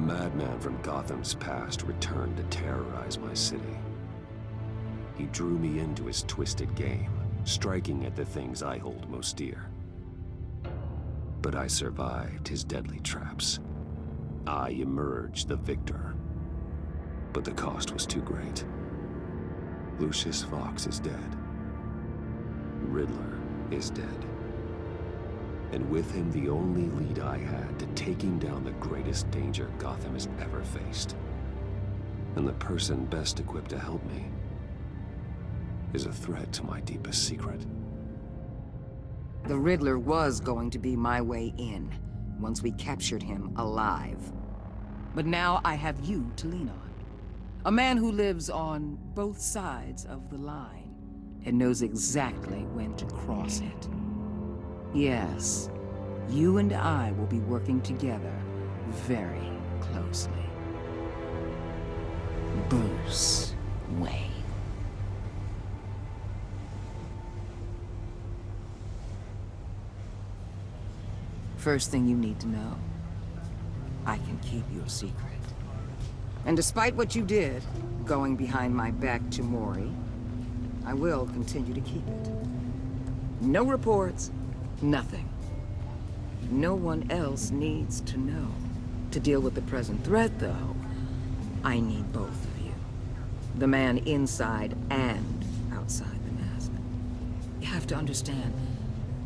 madman from Gotham's past returned to terrorize my city. He drew me into his twisted game, striking at the things I hold most dear. But I survived his deadly traps. I emerged the victor. But the cost was too great. Lucius Fox is dead. Riddler is dead. And with him the only lead I had to taking down the greatest danger Gotham has ever faced. And the person best equipped to help me is a threat to my deepest secret. The Riddler was going to be my way in, once we captured him alive. But now I have you to lean on. A man who lives on both sides of the line, and knows exactly when to cross it. Yes, you and I will be working together very closely. Bruce Wayne. First thing you need to know, I can keep your secret. And despite what you did, going behind my back to Mori, I will continue to keep it. No reports, nothing. No one else needs to know. To deal with the present threat, though, I need both of you. The man inside and outside the mask. You have to understand,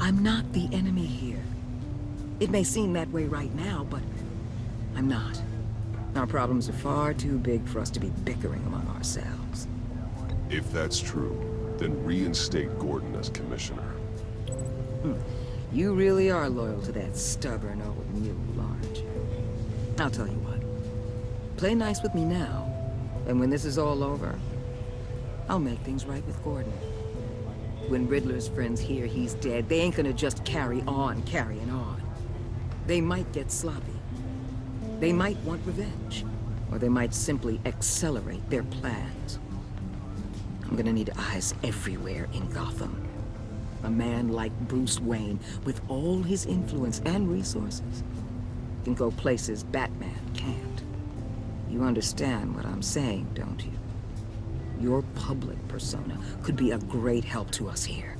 I'm not the enemy here. It may seem that way right now, but I'm not. Our problems are far too big for us to be bickering among ourselves. If that's true, then reinstate Gordon as commissioner. You really are loyal to that stubborn old mule, aren't you? I'll tell you what. Play nice with me now, and when this is all over, I'll make things right with Gordon. When Riddler's friends hear he's dead, they ain't gonna just carry on carrying on. They might get sloppy. They might want revenge. Or they might simply accelerate their plans. I'm gonna need eyes everywhere in Gotham. A man like Bruce Wayne, with all his influence and resources, can go places Batman can't. You understand what I'm saying, don't you? Your public persona could be a great help to us here.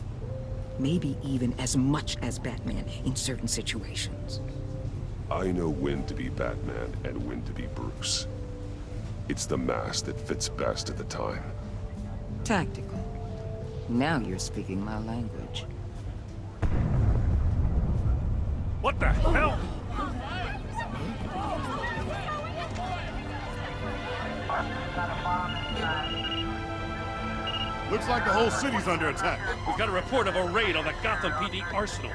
Maybe even as much as Batman in certain situations. I know when to be Batman and when to be Bruce. It's the mask that fits best at the time. Tactical. Now you're speaking my language. What the hell? Looks like the whole city's under attack. We've got a report of a raid on the Gotham PD arsenal.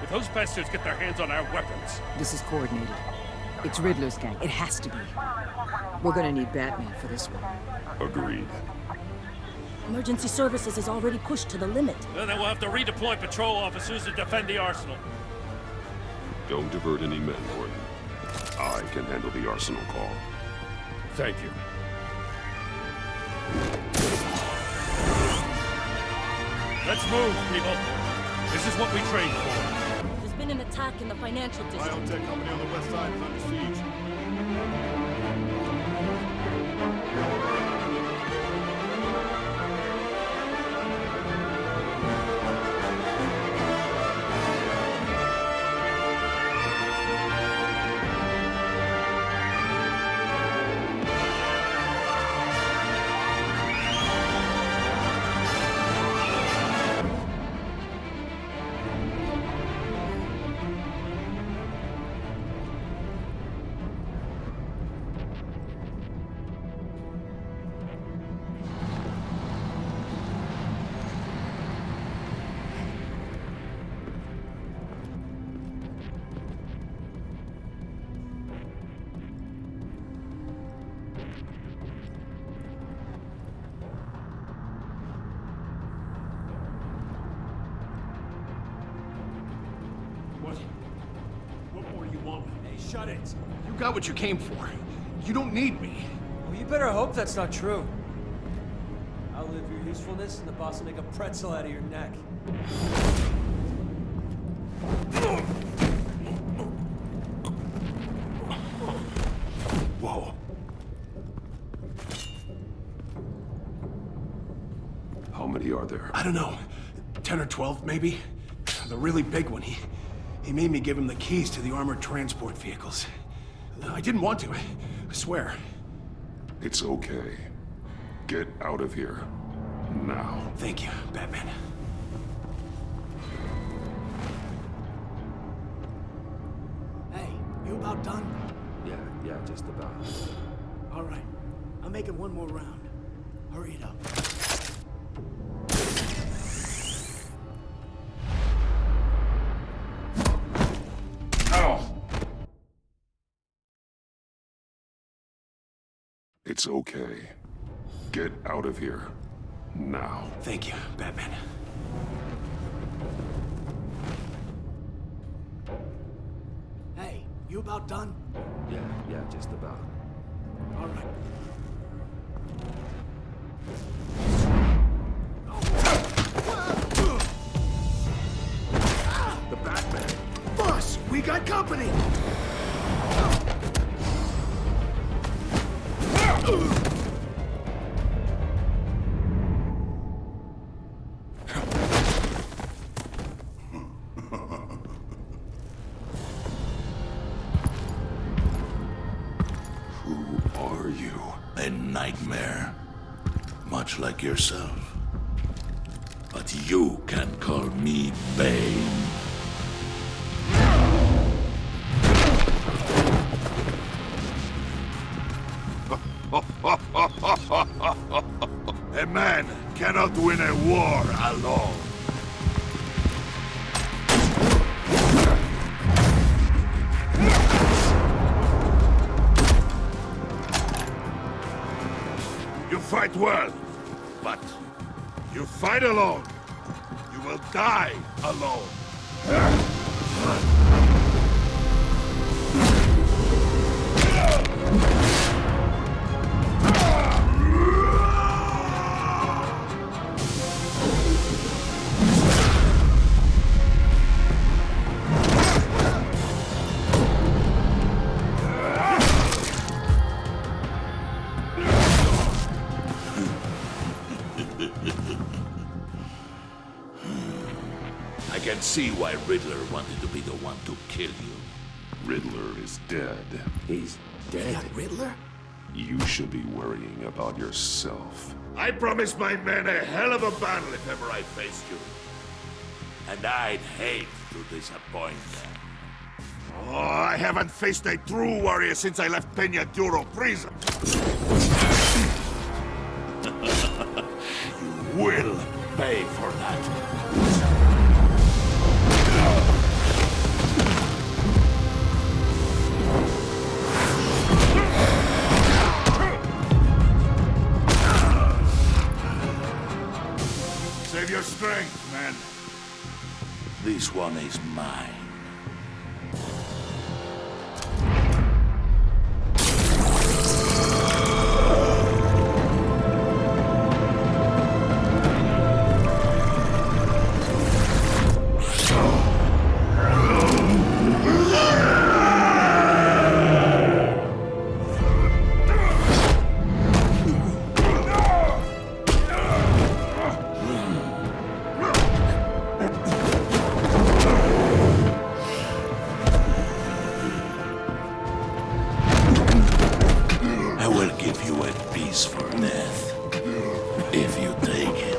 If those bastards get their hands on our weapons... This is coordinated. It's Riddler's gang. It has to be. We're gonna need Batman for this one. Agreed. Emergency services is already pushed to the limit. Then we'll have to redeploy patrol officers to defend the arsenal. Don't divert any men, Gordon. I can handle the arsenal call. Thank you. Let's move, people. This is what we trained for. There's been an attack in the financial district. Biotech company on the west side is under siege. What more you want? Hey, shut it. You got what you came for. You don't need me. Well, you better hope that's not true. I'll live your usefulness, and the boss will make a pretzel out of your neck. many are there? I don't know. 10 or 12, maybe? The really big one, he made me give him the keys to the armored transport vehicles. I didn't want to, I swear. It's okay. Get out of here. Now. Thank you, Batman. Hey, you about done? Yeah, just about. All right. I'm making one more round. Hurry it up. It's okay. Get out of here. Now. Thank you, Batman. Hey, you about done? Yeah, just about. All right. The Batman! Boss, we got company! Who are you? A nightmare. Much like yourself. But you can call me Bane. A man cannot win a war alone. You fight well, but you fight alone. You will die alone. I can see why Riddler wanted to be the one to kill you. Riddler is dead. He's dead. Riddler? You should be worrying about yourself. I promised my men a hell of a battle if ever I faced you. And I'd hate to disappoint them. Oh, I haven't faced a true warrior since I left Peña Duro prison. You will pay for that. Save your strength, man. This one is mine. I will give you a piece for death, if you take it.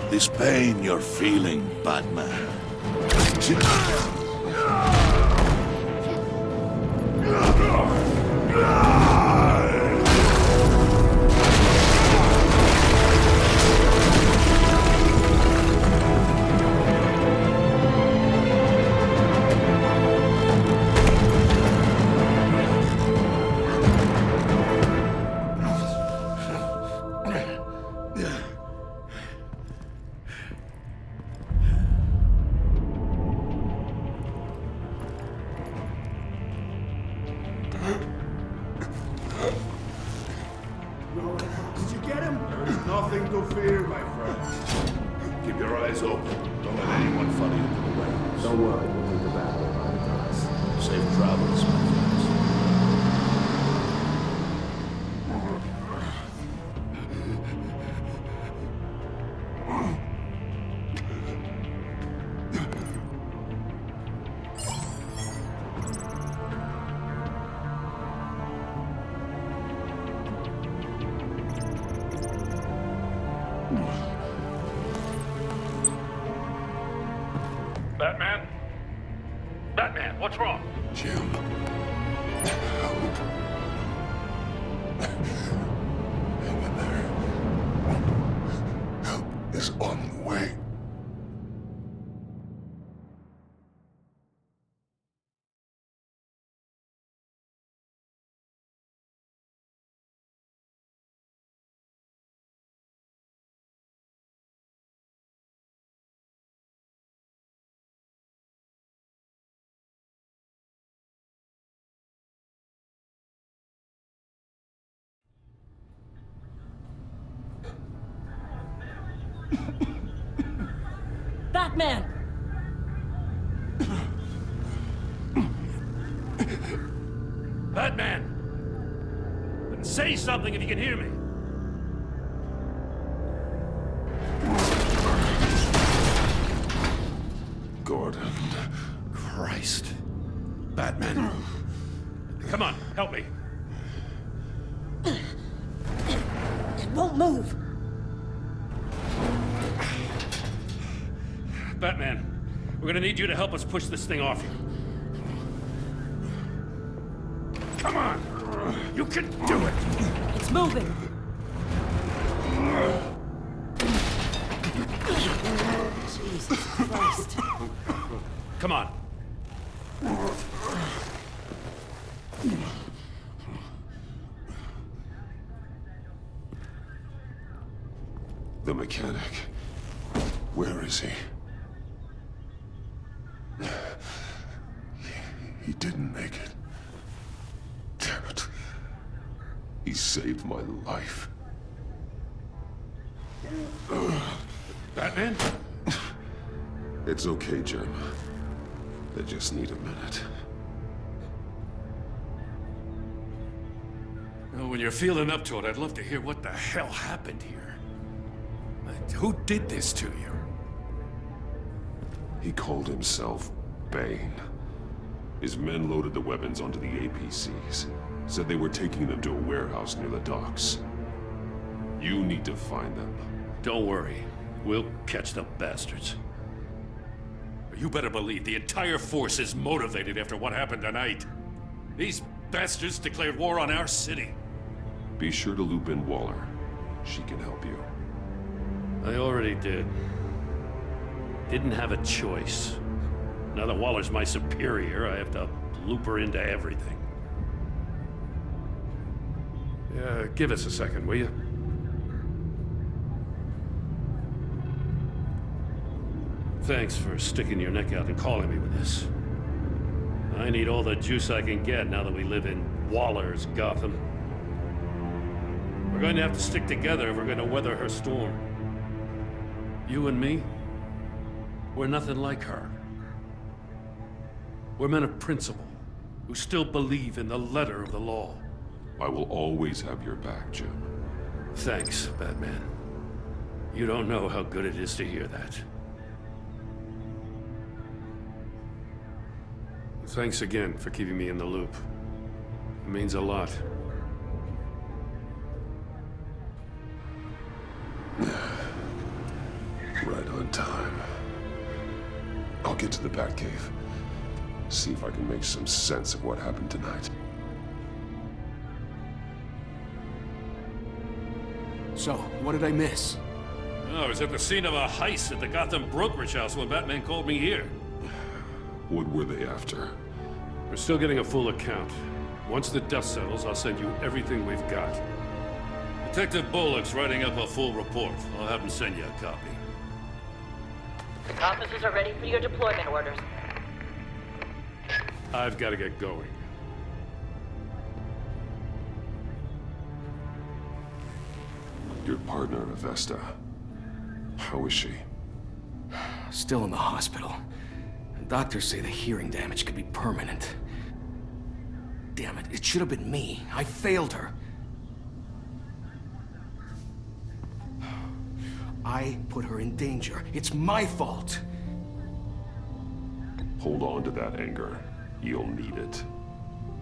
This pain you're feeling, Batman. nothing to fear, my friend. Keep your eyes open. Don't let anyone follow you to the warehouse. Don't worry, we'll leave the battle behind us. Safe travels, my friends. Batman? Batman, what's wrong? Jim. Help. Hang in there. Help is on the way. Batman! Batman! Say something if you can hear me. Gordon. Christ. Batman. Come on, help me. It won't move! Batman, we're gonna need you to help us push this thing off you. Come on! You can do it! It's moving! Jesus Christ. Come on. The mechanic. Where is he? He didn't make it. Damn it. He saved my life. Batman? It's okay, Jim. I just need a minute. Well, when you're feeling up to it, I'd love to hear what the hell happened here. Who did this to you? He called himself Bane. His men loaded the weapons onto the APCs. Said they were taking them to a warehouse near the docks. You need to find them. Don't worry. We'll catch the bastards. But you better believe the entire force is motivated after what happened tonight. These bastards declared war on our city. Be sure to loop in Waller. She can help you. I already did. Didn't have a choice. Now that Waller's my superior, I have to loop her into everything. Yeah, give us a second, will you? Thanks for sticking your neck out and calling me with this. I need all the juice I can get now that we live in Waller's Gotham. We're going to have to stick together if we're going to weather her storm. You and me, we're nothing like her. We're men of principle, who still believe in the letter of the law. I will always have your back, Jim. Thanks, Batman. You don't know how good it is to hear that. Thanks again for keeping me in the loop. It means a lot. Right on time. I'll get to the Batcave. See if I can make some sense of what happened tonight. So, what did I miss? Oh, I was at the scene of a heist at the Gotham brokerage house when Batman called me here. What were they after? We're still getting a full account. Once the dust settles, I'll send you everything we've got. Detective Bullock's writing up a full report. I'll have him send you a copy. Officers are ready for your deployment orders. I've got to get going. Your partner, Avesta. How is she? Still in the hospital. Doctors say the hearing damage could be permanent. Damn it, it should have been me. I failed her. I put her in danger. It's my fault. Hold on to that anger. You'll need it.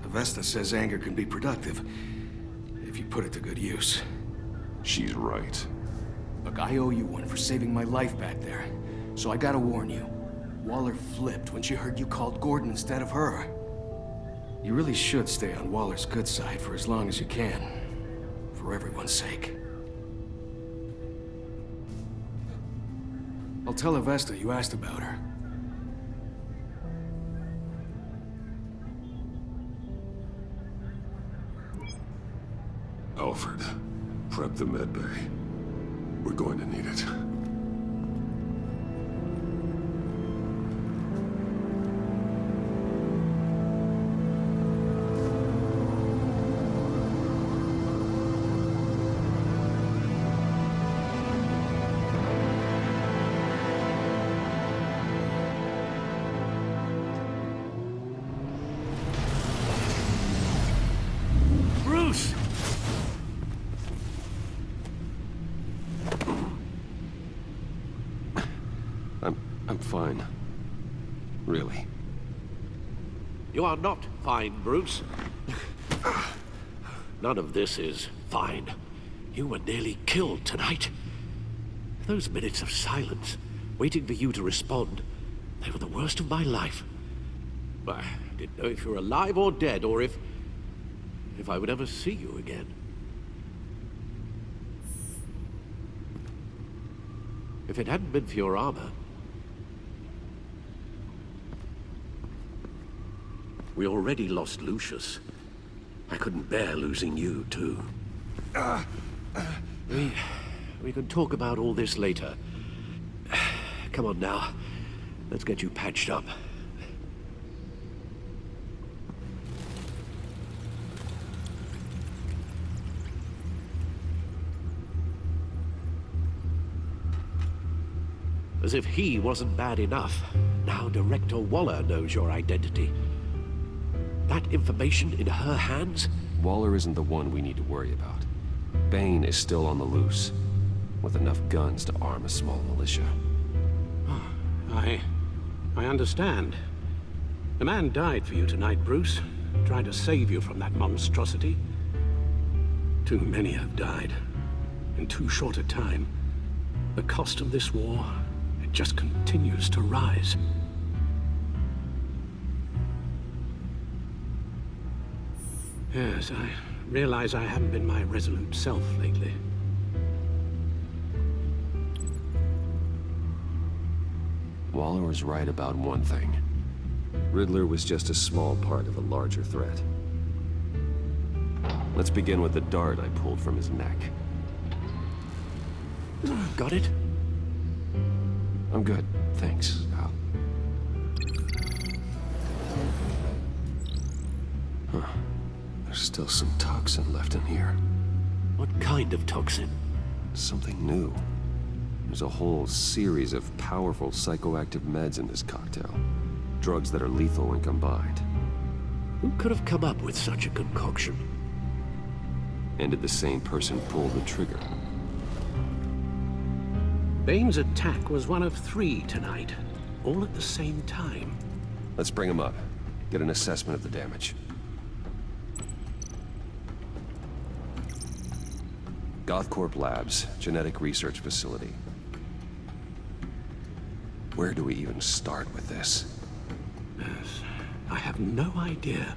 Avesta says anger can be productive, if you put it to good use. She's right. Look, I owe you one for saving my life back there. So I gotta warn you. Waller flipped when she heard you called Gordon instead of her. You really should stay on Waller's good side for as long as you can. For everyone's sake. I'll tell Avesta you asked about her. Alfred, prep the med bay. We're going to need it. Bruce! I'm fine. Really. You are not fine, Bruce. None of this is fine. You were nearly killed tonight. Those minutes of silence, waiting for you to respond, they were the worst of my life. I didn't know if you were alive or dead, or if I would ever see you again. If it hadn't been for your armor, we already lost Lucius. I couldn't bear losing you, too. We can talk about all this later. Come on now. Let's get you patched up. As if he wasn't bad enough, now Director Waller knows your identity. That information in her hands? Waller isn't the one we need to worry about. Bane is still on the loose, with enough guns to arm a small militia. I understand. The man died for you tonight, Bruce. Tried to save you from that monstrosity. Too many have died. In too short a time. The cost of this war, it just continues to rise. Yes, I realize I haven't been my resolute self lately. Waller was right about one thing. Riddler was just a small part of a larger threat. Let's begin with the dart I pulled from his neck. Got it? I'm good, thanks, Al. Huh. There's still some toxin left in here. What kind of toxin? Something new. There's a whole series of powerful psychoactive meds in this cocktail. Drugs that are lethal when combined. Who could have come up with such a concoction? And did the same person pull the trigger? Bane's attack was one of 3 tonight, all at the same time. Let's bring him up. Get an assessment of the damage. Gothcorp Labs, genetic research facility. Where do we even start with this? Yes, I have no idea.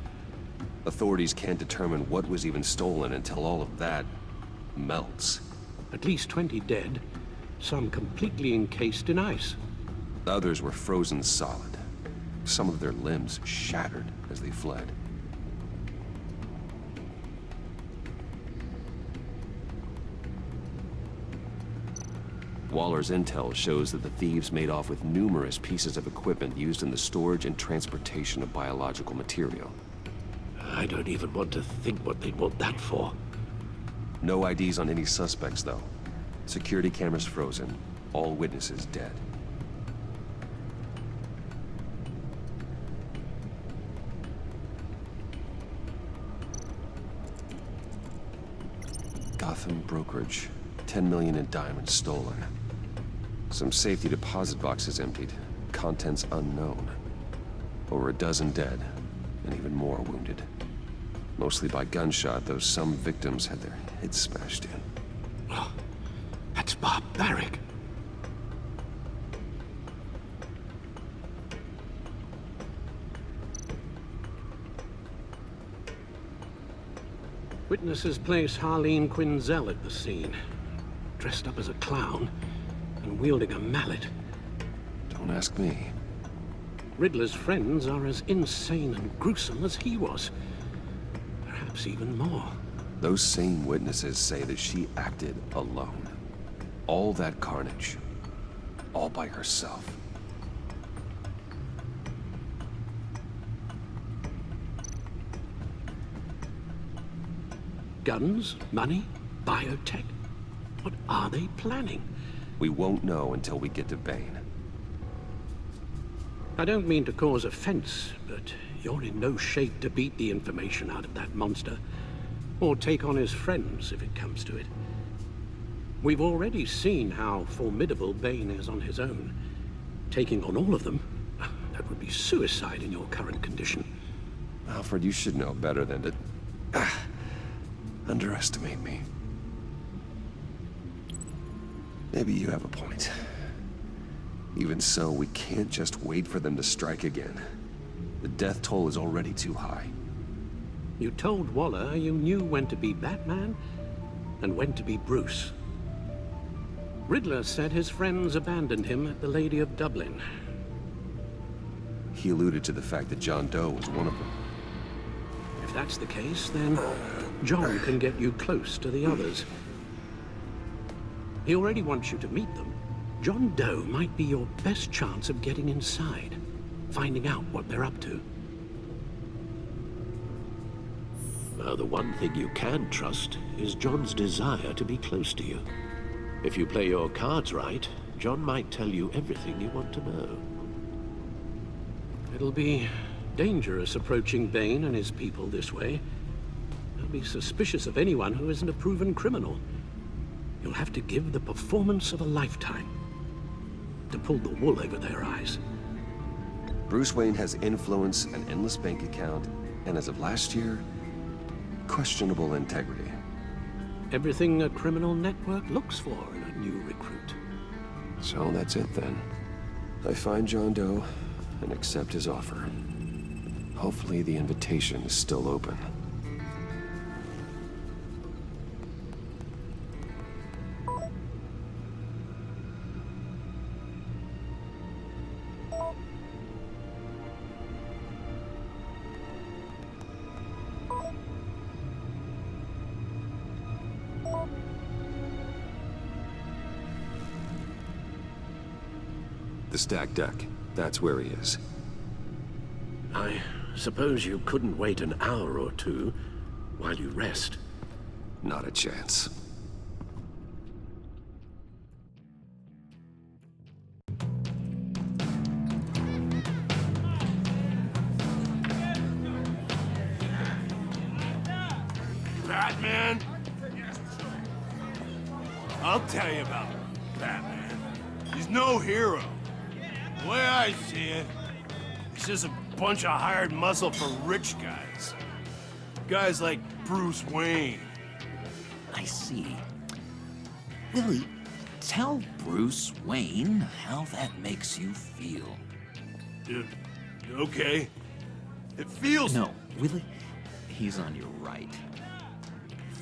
Authorities can't determine what was even stolen until all of that melts. At least 20 dead, some completely encased in ice. Others were frozen solid. Some of their limbs shattered as they fled. Waller's intel shows that the thieves made off with numerous pieces of equipment used in the storage and transportation of biological material. I don't even want to think what they'd want that for. No IDs on any suspects, though. Security cameras frozen. All witnesses dead. Gotham brokerage. 10 million in diamonds stolen. Some safety deposit boxes emptied. Contents unknown. Over a dozen dead, and even more wounded. Mostly by gunshot, though some victims had their heads smashed in. Oh, that's barbaric. Witnesses place Harleen Quinzel at the scene, dressed up as a clown and wielding a mallet. Don't ask me. Riddler's friends are as insane and gruesome as he was. Perhaps even more. Those same witnesses say that she acted alone. All that carnage. All by herself. Guns, money, biotech. What are they planning? We won't know until we get to Bane. I don't mean to cause offense, but you're in no shape to beat the information out of that monster. Or take on his friends, if it comes to it. We've already seen how formidable Bane is on his own. Taking on all of them, that would be suicide in your current condition. Alfred, you should know better than to underestimate me. Maybe you have a point. Even so, we can't just wait for them to strike again. The death toll is already too high. You told Waller you knew when to be Batman and when to be Bruce. Riddler said his friends abandoned him at the Lady of Dublin. He alluded to the fact that John Doe was one of them. If that's the case, then John can get you close to the others. He already wants you to meet them. John Doe might be your best chance of getting inside, finding out what they're up to. The one thing you can trust is John's desire to be close to you. If you play your cards right, John might tell you everything you want to know. It'll be dangerous approaching Bane and his people this way. They'll be suspicious of anyone who isn't a proven criminal. You'll have to give the performance of a lifetime to pull the wool over their eyes. Bruce Wayne has influence, an endless bank account, and as of last year, questionable integrity. Everything a criminal network looks for in a new recruit. So that's it then. I find John Doe and accept his offer. Hopefully the invitation is still open. The stacked deck. That's where he is. I suppose you couldn't wait an hour or two while you rest? Not a chance. Batman? I'll tell you about Batman. He's no hero. The way I see it, he's just a bunch of hired muscle for rich guys. Guys like Bruce Wayne. I see. Willie, tell Bruce Wayne how that makes you feel. Okay. It feels... No, Willie, he's on your right.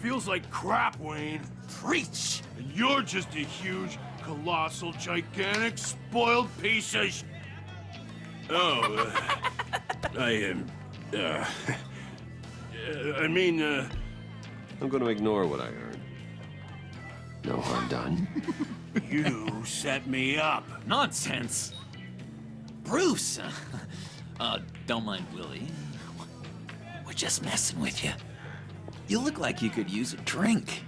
Feels like crap, Wayne. Preach! And you're just a huge, colossal, gigantic, spoiled piece of I'm gonna ignore what I heard. No harm done. You set me up. Nonsense! Bruce! Don't mind Willie. We're just messing with you. You look like you could use a drink.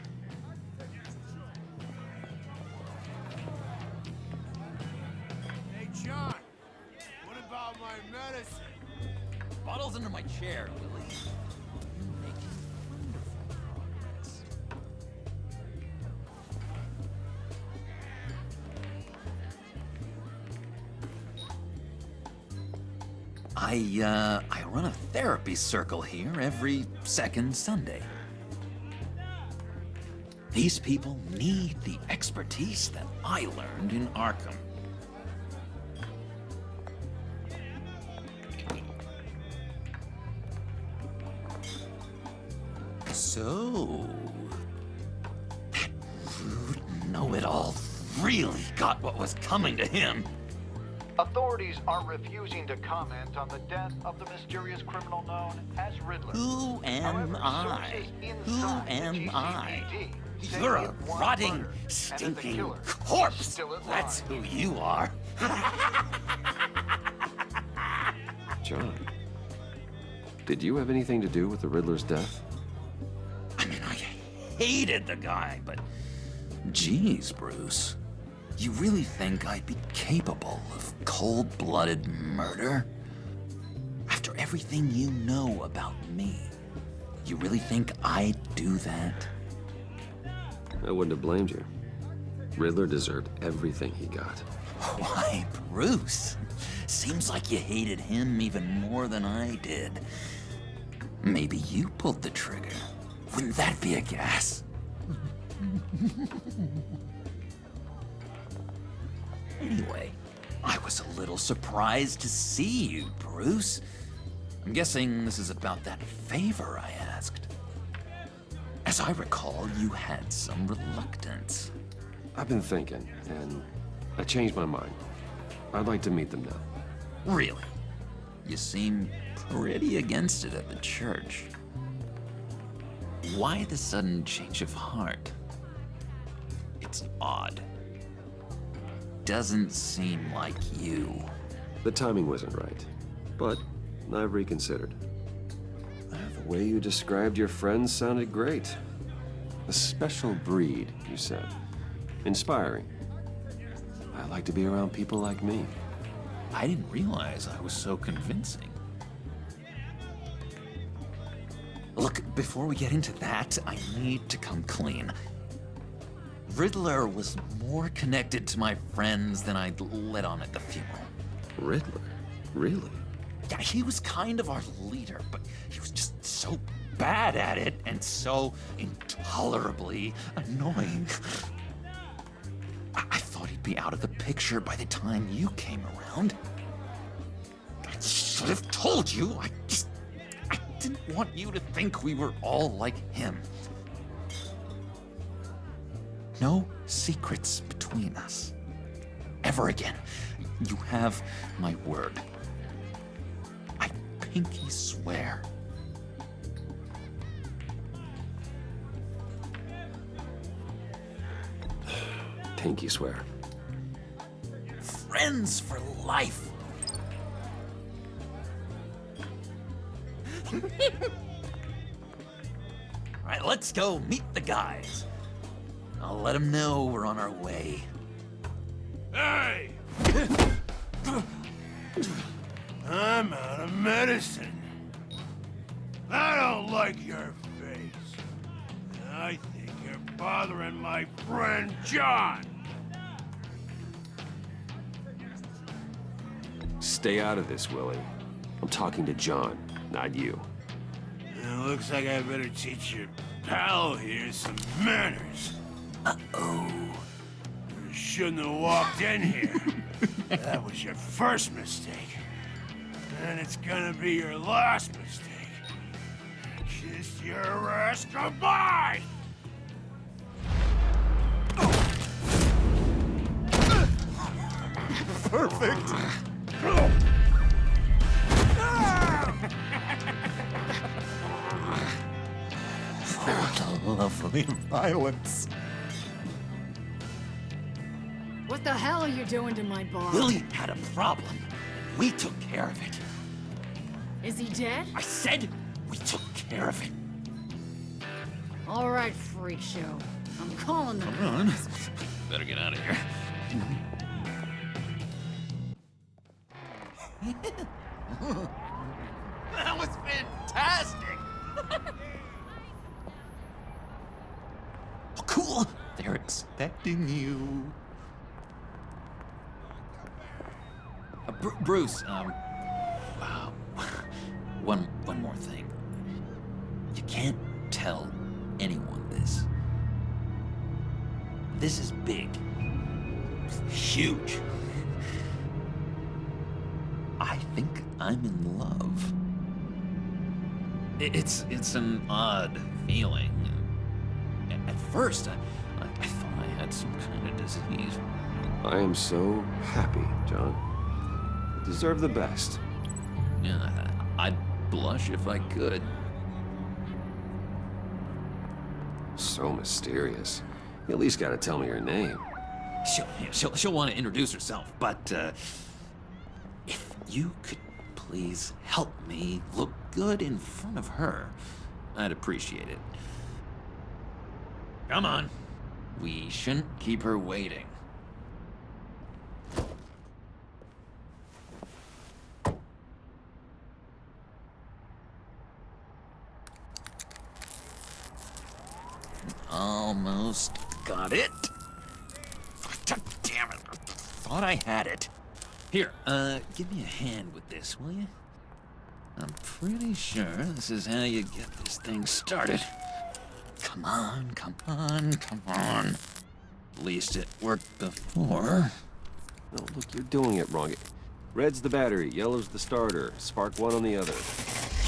chair, Willie. You're making wonderful progress. I run a therapy circle here every second Sunday. These people need the expertise that I learned in Arkham. So, that rude know-it-all really got what was coming to him. Authorities are refusing to comment on the death of the mysterious criminal known as Riddler. Who am I? Who am I? You're a rotting, stinking corpse. That's who you are. John, did you have anything to do with the Riddler's death? I mean, I hated the guy, but geez, Bruce. You really think I'd be capable of cold-blooded murder? After everything you know about me, you really think I'd do that? I wouldn't have blamed you. Riddler deserved everything he got. Why, Bruce? Seems like you hated him even more than I did. Maybe you pulled the trigger. Wouldn't that be a gas? Anyway, I was a little surprised to see you, Bruce. I'm guessing this is about that favor I asked. As I recall, you had some reluctance. I've been thinking, and I changed my mind. I'd like to meet them now. Really? You seem pretty against it at the church. Why the sudden change of heart? It's odd. Doesn't seem like you. The timing wasn't right, but I've reconsidered. The way you described your friends sounded great. A special breed, you said. Inspiring. I like to be around people like me. I didn't realize I was so convincing. Look, before we get into that, I need to come clean. Riddler was more connected to my friends than I'd let on at the funeral. Riddler? Really? Yeah, he was kind of our leader, but he was just so bad at it and so intolerably annoying. I thought he'd be out of the picture by the time you came around. I should have told you. I didn't want you to think we were all like him. No secrets between us. Ever again. You have my word. I pinky swear. Pinky swear. Friends for life. All right, let's go meet the guys. I'll let them know we're on our way. Hey! I'm out of medicine. I don't like your face. I think you're bothering my friend John. Stay out of this, Willie. I'm talking to John, not you. It looks like I better teach your pal here some manners. Uh-oh. You shouldn't have walked in here. That was your first mistake. And it's gonna be your last mistake. Kiss your ass goodbye! Perfect! What a lovely violence. What the hell are you doing to my bar? Willie had a problem. We took care of it. Is he dead? I said we took care of it. All right, freak show. I'm calling them. Come on. Better get out of here. That was fantastic! fantastic! Oh, cool! They're expecting you. Bruce, wow. One more thing. You can't tell anyone this. This is big. Huge. I think I'm in love. It's an odd feeling. At first, I thought I had some kind of disease. I am so happy, John. You deserve the best. Yeah, I'd blush if I could. So mysterious. You at least gotta tell me her name. She'll want to introduce herself, but if you could please help me look good in front of her, I'd appreciate it. Come on. We shouldn't keep her waiting. Almost got it. Damn it. Thought I had it. Here, give me a hand with this, will you? I'm pretty sure this is how you get this thing started. Come on, come on, come on. At least it worked before. No, look, you're doing it wrong. Red's the battery, yellow's the starter, spark one on the other.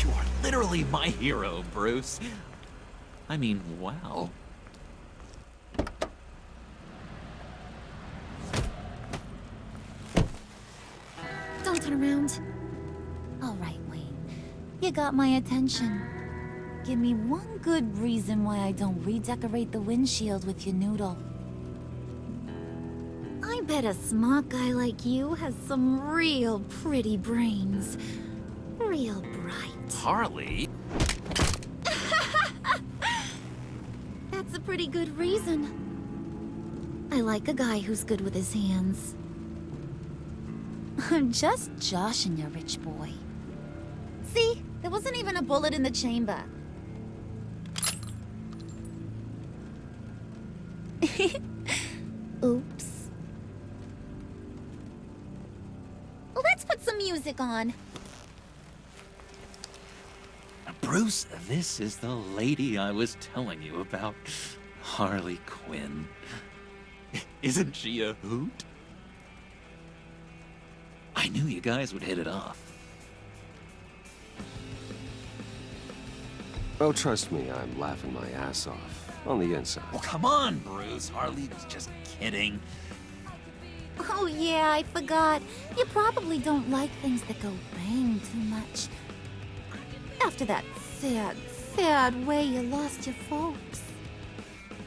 You are literally my hero, Bruce. I mean, wow. Don't turn around. All right, Wayne. You got my attention. Give me one good reason why I don't redecorate the windshield with your noodle. I bet a smart guy like you has some real pretty brains. Real bright. Harley? That's a pretty good reason. I like a guy who's good with his hands. I'm just joshing you, rich boy. See? There wasn't even a bullet in the chamber. Oops. Let's put some music on. Bruce, this is the lady I was telling you about. Harley Quinn. Isn't she a hoot? I knew you guys would hit it off. Oh, trust me, I'm laughing my ass off. On the inside. Well, come on, Bruce. Harley was just kidding. Oh yeah, I forgot. You probably don't like things that go bang too much. After that sad way you lost your folks.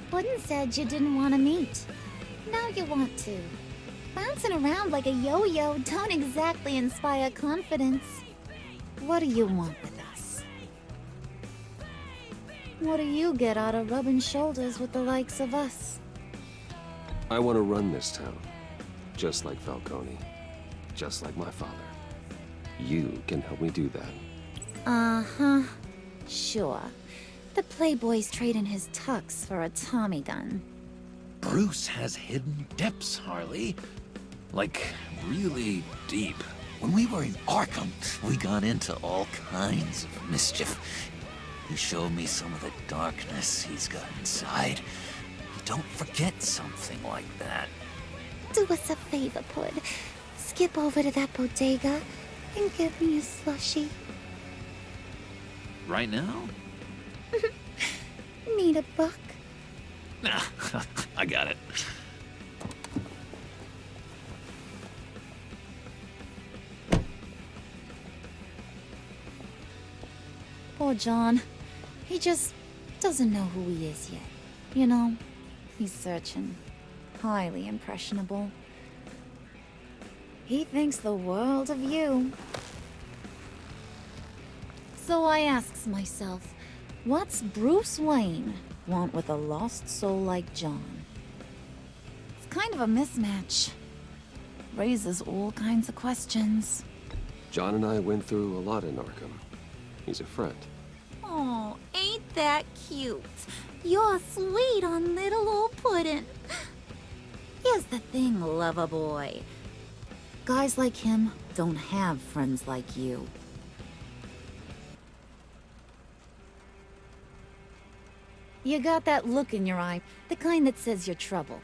Wooden said you didn't want to meet. Now you want to. Bouncing around like a yo-yo don't exactly inspire confidence. What do you want with us? What do you get out of rubbing shoulders with the likes of us? I want to run this town. Just like Falcone. Just like my father. You can help me do that. Uh-huh. Sure. The Playboy's trading his tux for a Tommy gun. Bruce has hidden depths, Harley. Like, really deep. When we were in Arkham, we got into all kinds of mischief. He showed me some of the darkness he's got inside. Don't forget something like that. Do us a favor, Pud. Skip over to that bodega and get me a slushie. Right now? Need a buck? Nah, I got it. Poor John. He just doesn't know who he is yet. You know, he's searching. Highly impressionable. He thinks the world of you. So I asks myself, what's Bruce Wayne want with a lost soul like John? It's kind of a mismatch. Raises all kinds of questions. John and I went through a lot in Arkham. He's a friend. Oh, ain't that cute? You're sweet on little old puddin'. Here's the thing, lover boy. Guys like him don't have friends like you. You got that look in your eye, the kind that says you're trouble.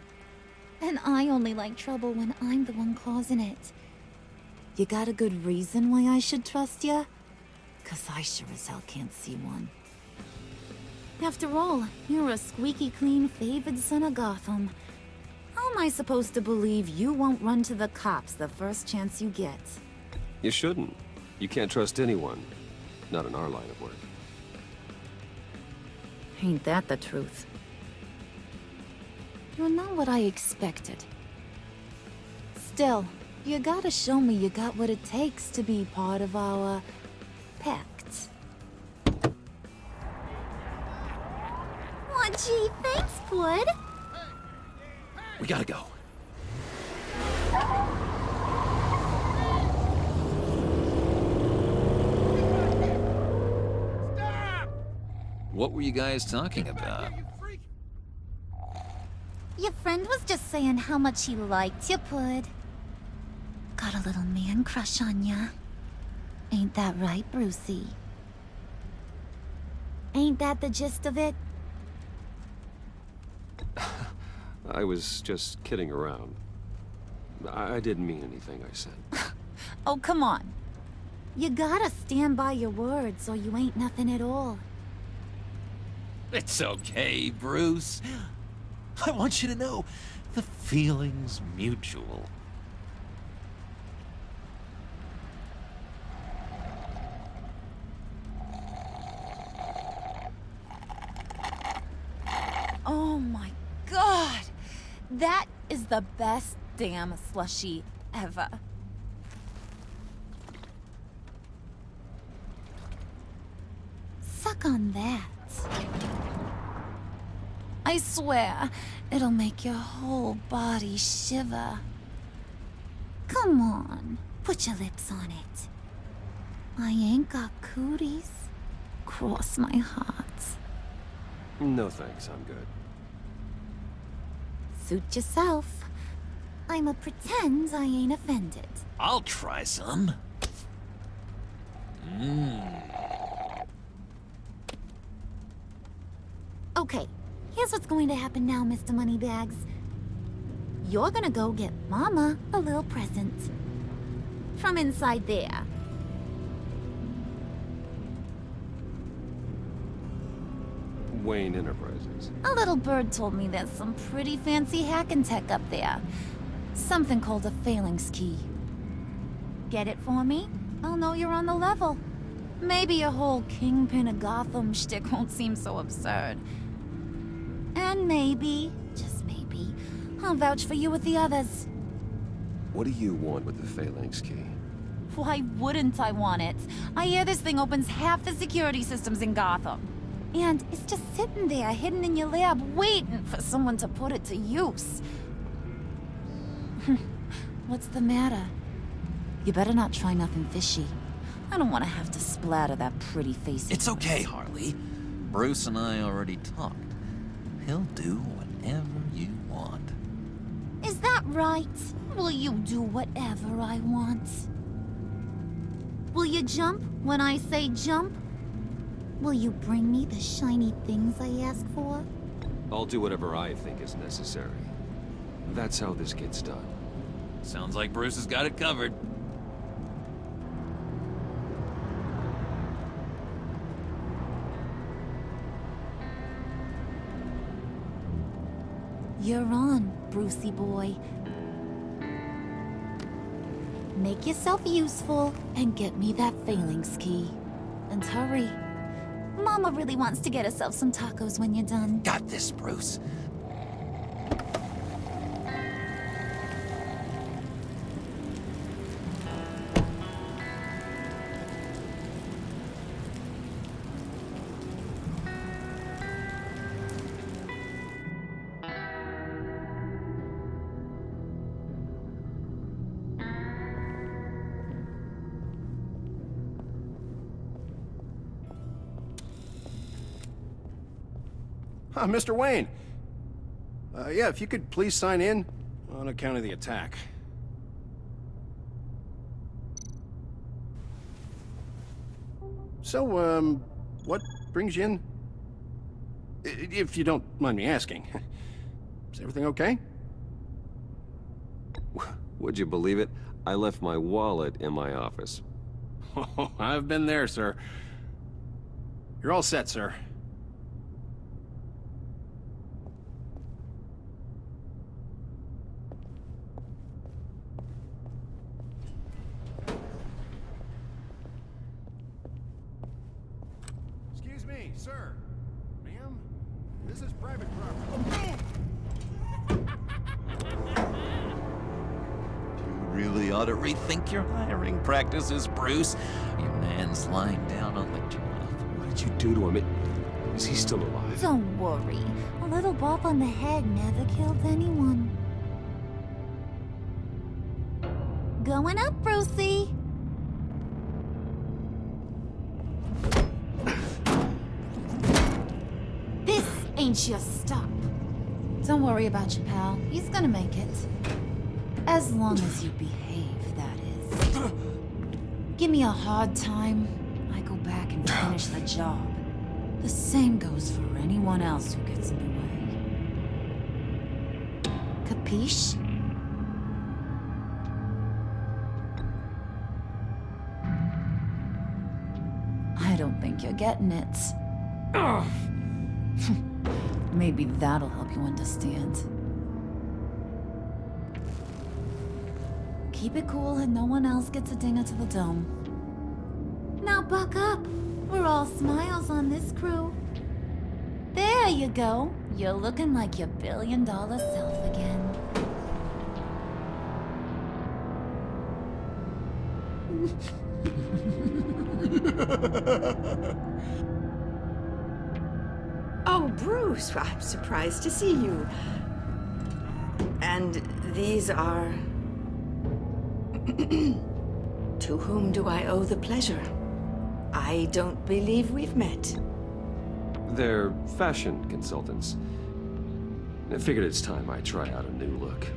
And I only like trouble when I'm the one causing it. You got a good reason why I should trust you? 'Cause I sure as hell can't see one. After all, you're a squeaky clean favored son of Gotham. How am I supposed to believe you won't run to the cops the first chance you get? You shouldn't. You can't trust anyone. Not in our line of work. Ain't that the truth? You're not what I expected. Still, you gotta show me you got what it takes to be part of our pact. Aw, gee, thanks, Bud. We gotta go. What were you guys talking about? Your friend was just saying how much he liked you, Bud. Got a little man crush on ya. Ain't that right, Brucey? Ain't that the gist of it? I was just kidding around. I didn't mean anything I said. Oh, come on. You gotta stand by your words or you ain't nothing at all. It's okay, Bruce. I want you to know the feeling's mutual. Oh my god! That is the best damn slushie ever. Suck on that. I swear, it'll make your whole body shiver. Come on, put your lips on it. I ain't got cooties. Cross my heart. No thanks, I'm good. Suit yourself. I'ma pretend I ain't offended. I'll try some. Okay, here's what's going to happen now, Mr. Moneybags. You're gonna go get Mama a little present. From inside there. Wayne Enterprises. A little bird told me there's some pretty fancy hacking tech up there. Something called a phalanx key. Get it for me? I'll know you're on the level. Maybe your whole Kingpin of Gotham shtick won't seem so absurd. And maybe, just maybe, I'll vouch for you with the others. What do you want with the phalanx key? Why wouldn't I want it? I hear this thing opens half the security systems in Gotham. And it's just sitting there, hidden in your lab, waiting for someone to put it to use. What's the matter? You better not try nothing fishy. I don't want to have to splatter that pretty face. It's okay, Harley. Bruce and I already talked. He'll do whatever you want. Is that right? Will you do whatever I want? Will you jump when I say jump? Will you bring me the shiny things I ask for? I'll do whatever I think is necessary. That's how this gets done. Sounds like Bruce has got it covered. You're on, Brucey boy. Make yourself useful and get me that phalanx key. And hurry. Mama really wants to get herself some tacos when you're done. Got this, Bruce. Mr. Wayne. Yeah, if you could please sign in on account of the attack. So, what brings you in? If you don't mind me asking. Is everything okay? Would you believe it? I left my wallet in my office. Oh, I've been there, sir. You're all set, sir. Excuse me, sir. Ma'am? This is private property. Really ought to rethink your hiring practices, Bruce. Your man's lying down on the job. What did you do to him? Is he still alive? Don't worry. A little bop on the head never killed anyone. Going up, Brucey. This ain't your stop. Don't worry about your pal. He's gonna make it. As long as you behave, that is. Give me a hard time, I go back and finish the job. The same goes for anyone else who gets in the way. Capiche? I don't think you're getting it. Maybe that'll help you understand. Keep it cool and no one else gets a dinger to the dome. Now buck up. We're all smiles on this crew. There you go. You're looking like your billion-dollar self again. Oh, Bruce, I'm surprised to see you. And these are... To whom do I owe the pleasure? I don't believe we've met. They're fashion consultants. I figured it's time I try out a new look.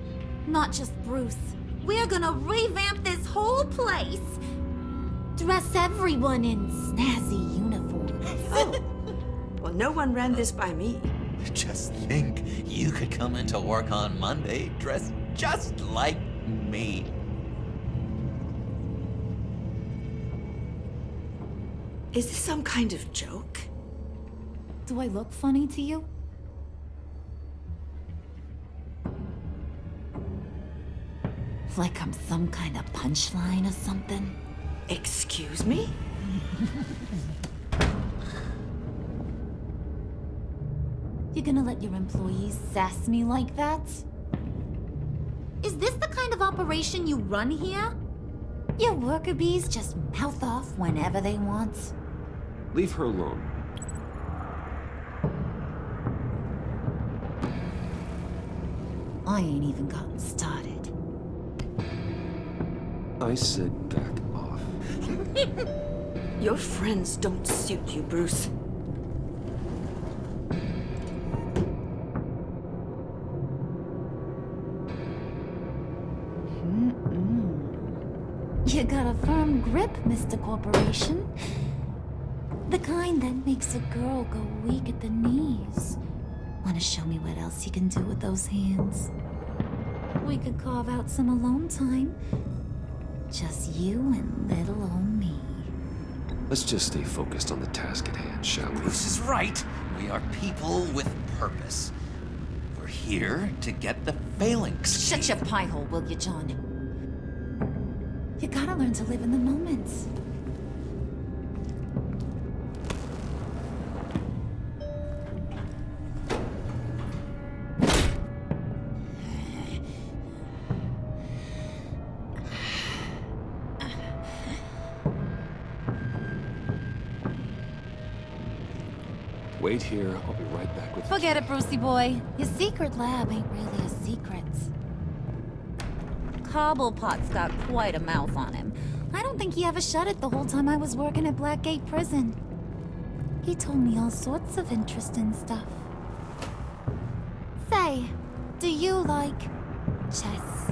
Not just Bruce. We're gonna revamp this whole place. Dress everyone in snazzy uniforms. Oh. Well, no one ran this by me. Just think, you could come into work on Monday dressed just like me. Is this some kind of joke? Do I look funny to you? Like I'm some kind of punchline or something? Excuse me? You're gonna let your employees sass me like that? Is this the kind of operation you run here? Your worker bees just mouth off whenever they want? Leave her alone. I ain't even gotten started. I said back off. Your friends don't suit you, Bruce. You got a firm grip, Mr. Corporation. The kind that makes a girl go weak at the knees. Wanna show me what else you can do with those hands? We could carve out some alone time. Just you and little old me. Let's just stay focused on the task at hand, shall we? Bruce is right. We are people with purpose. We're here to get the phalanx. Shut your pie hole, will you, John? You gotta learn to live in the moment. Wait here, I'll be right back with you. Forget it, Brucey boy. Your secret lab ain't really a secret. Cobblepot's got quite a mouth on him. I don't think he ever shut it the whole time I was working at Blackgate Prison. He told me all sorts of interesting stuff. Do you like chess?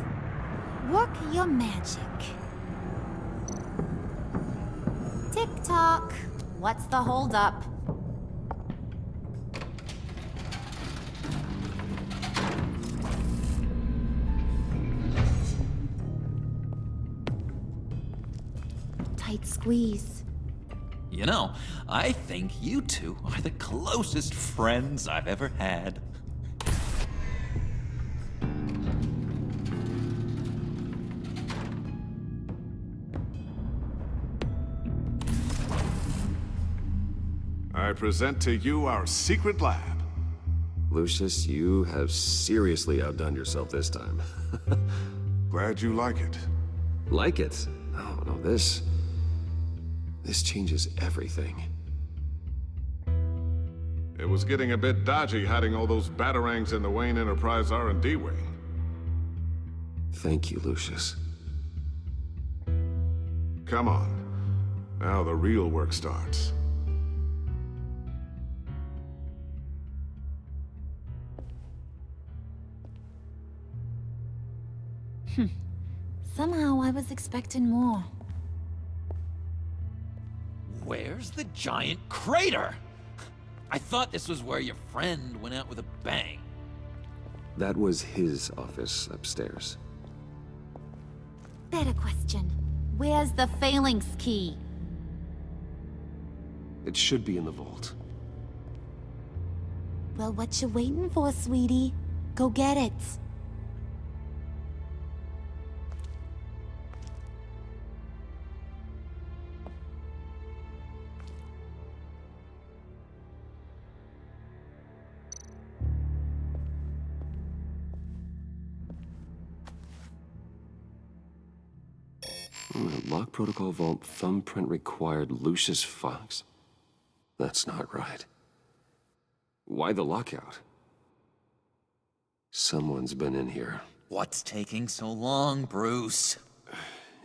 Work your magic. Tick-tock. What's the holdup? Tight squeeze. You know, I think you two are the closest friends I've ever had. I present to you our secret lab. Lucius, you have seriously outdone yourself this time. Glad you like it. Like it? No, this changes everything. It was getting a bit dodgy hiding all those batarangs in the Wayne Enterprise R&D wing. Thank you, Lucius. Come on. Now the real work starts. Somehow I was expecting more. Where's the giant crater? I thought this was where your friend went out with a bang. That was his office upstairs. Better question. Where's the phalanx key? It should be in the vault. Well, what you waiting for, sweetie? Go get it. Lock protocol vault thumbprint required Lucius Fox? That's not right. Why the lockout? Someone's been in here. What's taking so long, Bruce?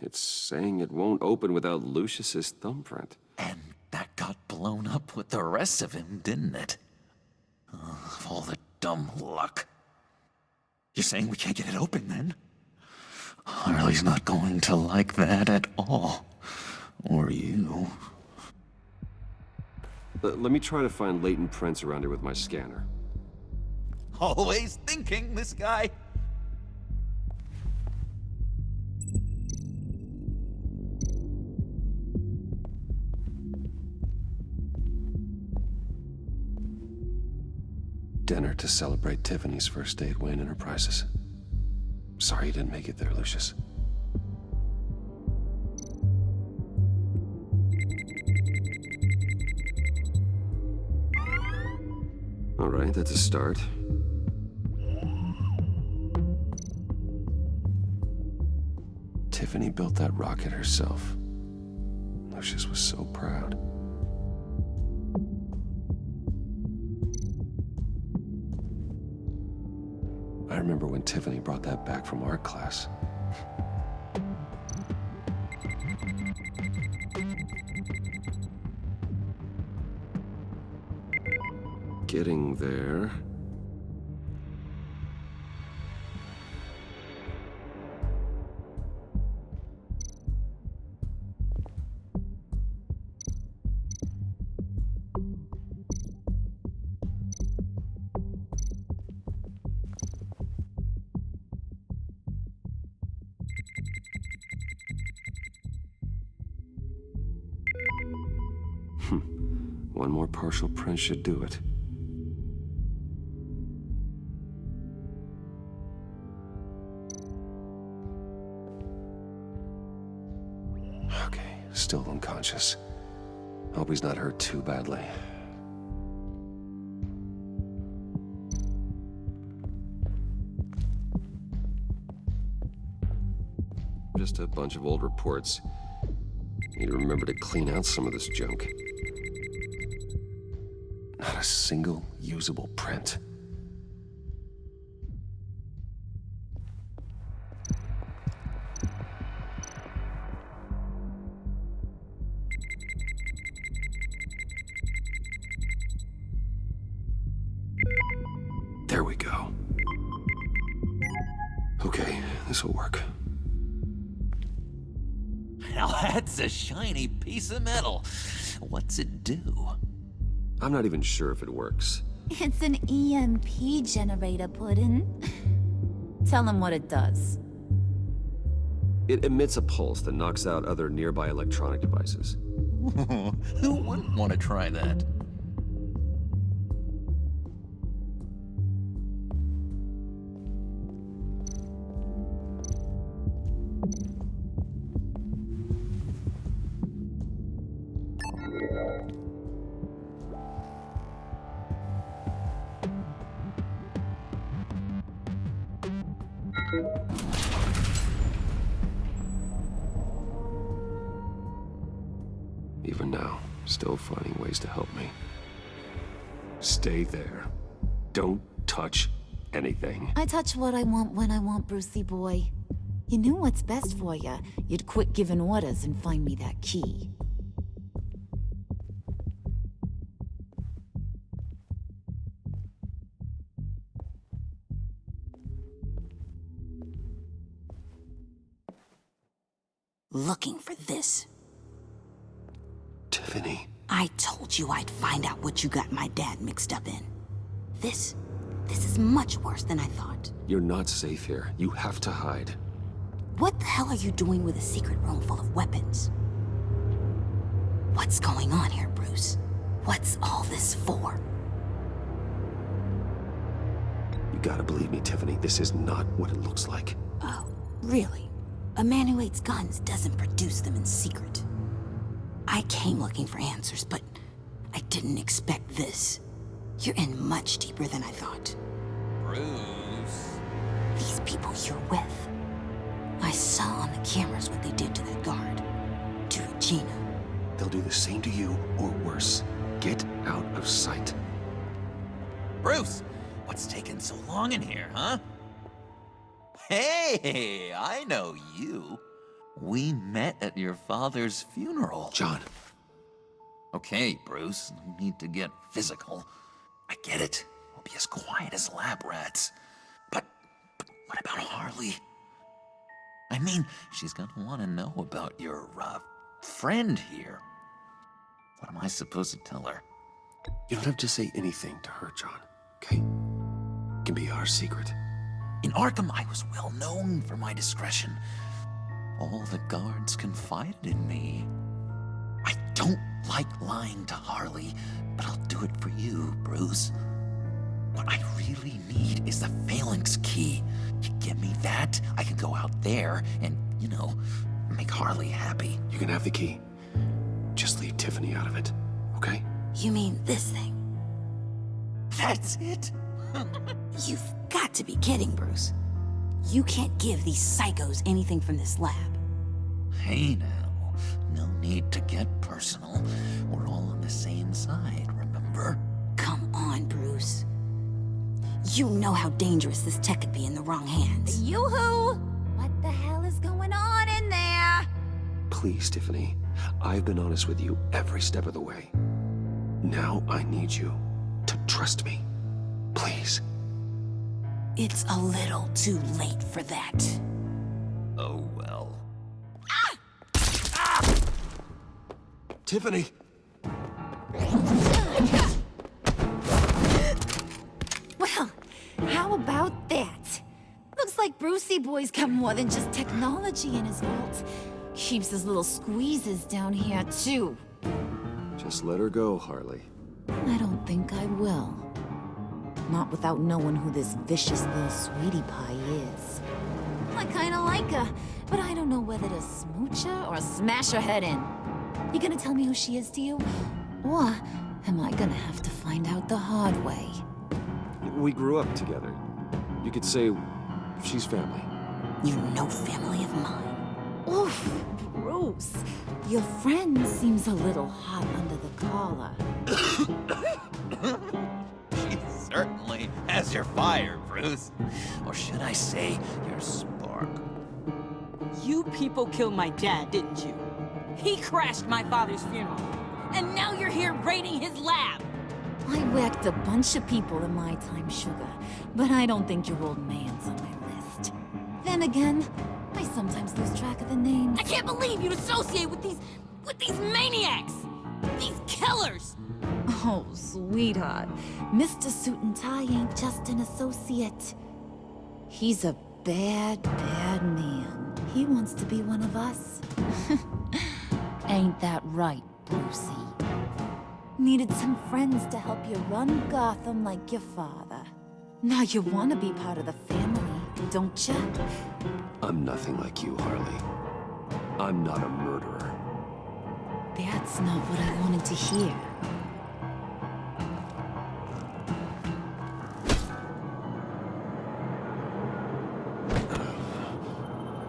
It's saying it won't open without Lucius's thumbprint. And that got blown up with the rest of him, didn't it? Of all the dumb luck. You're saying we can't get it open, then? Harley's not going to like that at all. Or you. Let me try to find latent prints around here with my scanner. Always thinking, this guy. Dinner to celebrate Tiffany's first day at Wayne Enterprises. Sorry you didn't make it there, Lucius. All right, that's a start. Tiffany built that rocket herself. Lucius was so proud. I remember when Tiffany brought that back from art class. Getting there. One more partial print should do it. Okay, still unconscious. Hope he's not hurt too badly. Just a bunch of old reports. Need to remember to clean out some of this junk. Not a single usable print. There we go. Okay, this'll work. Now that's a shiny piece of metal. What's it do? I'm not even sure if it works. It's an EMP generator, Puddin'. Tell him what it does. It emits a pulse that knocks out other nearby electronic devices. Who wouldn't want to try that? Even now, still finding ways to help me. Stay there. Don't touch anything. I touch what I want when I want, Brucey boy. You knew what's best for you. You'd quit giving orders and find me that key. Looking for this. Tiffany. I told you I'd find out what you got my dad mixed up in. This is much worse than I thought. You're not safe here. You have to hide. What the hell are you doing with a secret room full of weapons? What's going on here, Bruce? What's all this for? You gotta believe me, Tiffany. This is not what it looks like. Oh, really? A man who hates guns doesn't produce them in secret. I came looking for answers, but I didn't expect this. You're in much deeper than I thought. Bruce. These people you're with. I saw on the cameras what they did to that guard. To Regina. They'll do the same to you, or worse. Get out of sight. Bruce, what's taking so long in here, huh? Hey, I know you. We met at your father's funeral. John. Okay, Bruce, no need to get physical. I get it. We'll be as quiet as lab rats. But what about Harley? I mean, she's gonna want to know about your, friend here. What am I supposed to tell her? You don't have to say anything to her, John, okay? It can be our secret. In Arkham, I was well known for my discretion. All the guards confided in me. I don't like lying to Harley, but I'll do it for you, Bruce. What I really need is the Phalanx key. You give me that, I can go out there and, you know, make Harley happy. You can have the key. Just leave Tiffany out of it, okay? You mean this thing? That's it? You've got to be kidding, Bruce. You can't give these psychos anything from this lab. Hey now, no need to get personal. We're all on the same side, remember? Come on, Bruce. You know how dangerous this tech could be in the wrong hands. Yoo-hoo! What the hell is going on in there? Please, Tiffany. I've been honest with you every step of the way. Now I need you to trust me. Please. It's a little too late for that. Oh, well. Tiffany! Well, how about that? Looks like Brucey Boy's got more than just technology in his vault. Keeps his little squeezes down here, too. Just let her go, Harley. I don't think I will. Not without knowing who this vicious little sweetie pie is. I kinda like her, but I don't know whether to smooch her or smash her head in. You gonna tell me who she is to you? Or am I gonna have to find out the hard way? We grew up together. You could say she's family. You're no family of mine. Oof, Bruce. Your friend seems a little hot under the collar. She certainly has your fire, Bruce. Or should I say, your spark. You people killed my dad, didn't you? He crashed my father's funeral. And now you're here raiding his lab. I whacked a bunch of people in my time, Sugar, but I don't think your old man's on my list. Then again, I sometimes lose track of the names. I can't believe you'd associate with these maniacs! These killers! Oh, sweetheart. Mr. Suit and Tie ain't just an associate. He's a bad, bad man. He wants to be one of us. Ain't that right, Brucey? Needed some friends to help you run Gotham like your father. Now you want to be part of the family, don't you? I'm nothing like you, Harley. I'm not a murderer. That's not what I wanted to hear.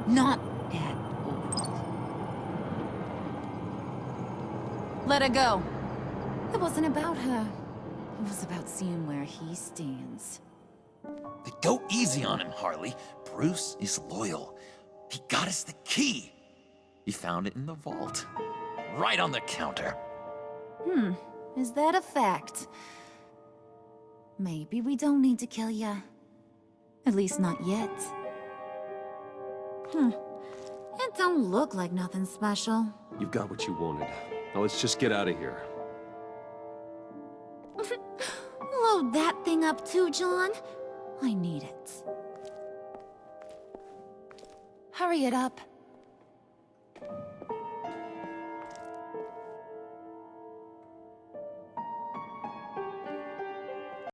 Not at all. Let her go. It wasn't about her. It was about seeing where he stands. Go easy on him, Harley. Bruce is loyal. He got us the key. He found it in the vault. Right on the counter. Is that a fact? Maybe we don't need to kill ya. At least not yet. It don't look like nothing special. You've got what you wanted. Now let's just get out of here. Load that thing up too, John. I need it. Hurry it up.